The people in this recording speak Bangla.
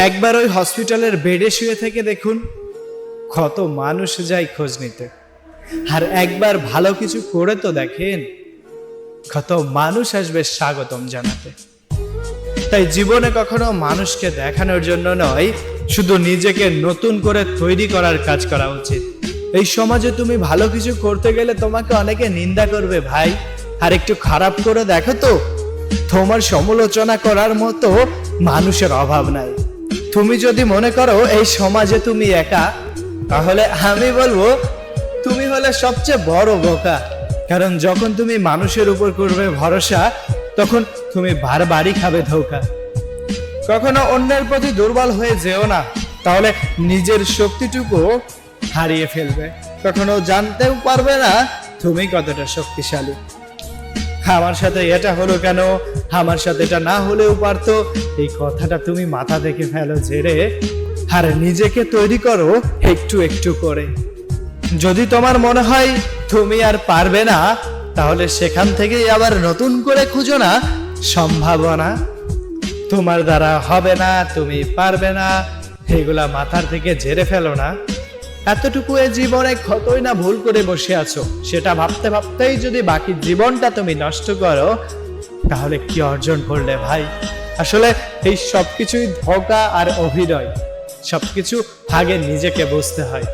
একবার ওই হসপিটালের বেডে শুয়ে থেকে দেখুন, কত মানুষ যায় খোঁজ নিতে। আর একবার ভালো কিছু করে তো দেখেন, কত মানুষ আসবে স্বাগতম জানাতে। তাই জীবনে কখনো মানুষকে দেখানোর জন্য নয়, শুধু নিজেকে নতুন করে তৈরি করার কাজ করা উচিত। এই সমাজে তুমি ভালো কিছু করতে গেলে তোমাকে অনেকে নিন্দা করবে ভাই। আর একটু খারাপ করে দেখো তো, তোমার সমালোচনা করার মতো মানুষের অভাব নাই। তুমি যদি মনে করো এই সমাজে তুমি একা, তাহলে আমি বলবো তুমি হলে সবচেয়ে বড় বোকা। কারণ যখন তুমি মানুষের উপর করবে ভরসা, তখন তুমি বারবারই খাবে ধোঁকা। কখনো অন্যের প্রতি দুর্বল হয়ে যেও না, তাহলে নিজের শক্তিটুকু হারিয়ে ফেলবে। কখনো জানতেও পারবে না তুমি কতটা শক্তিশালী। আমার সাথে এটা হলো কেন, আমার সাথে এটা না হলেও পারতো, এই কথাটা তুমি মাথা থেকে ফেলো ঝেড়ে, আর নিজেকে তৈরি করো একটু একটু করে। যদি তোমার মনে হয় তুমি আর পারবে না, তাহলে সেখান থেকেই আবার নতুন করে খুঁজো না সম্ভাবনা। তোমার দ্বারা হবে না, তুমি পারবে না, এগুলা মাথার থেকে ঝেড়ে ফেলো না। এতটুকু এই জীবনে কতই না ভুল করে বসে আছো, সেটা ভাবতে ভাবতেই যদি বাকি জীবনটা তুমি নষ্ট করো, তাহলে কি অর্জন করলে ভাই? আসলে এই সবকিছুই ধোঁকা আর অভিনয়। সবকিছু আগে নিজেকে বুঝতে হয়।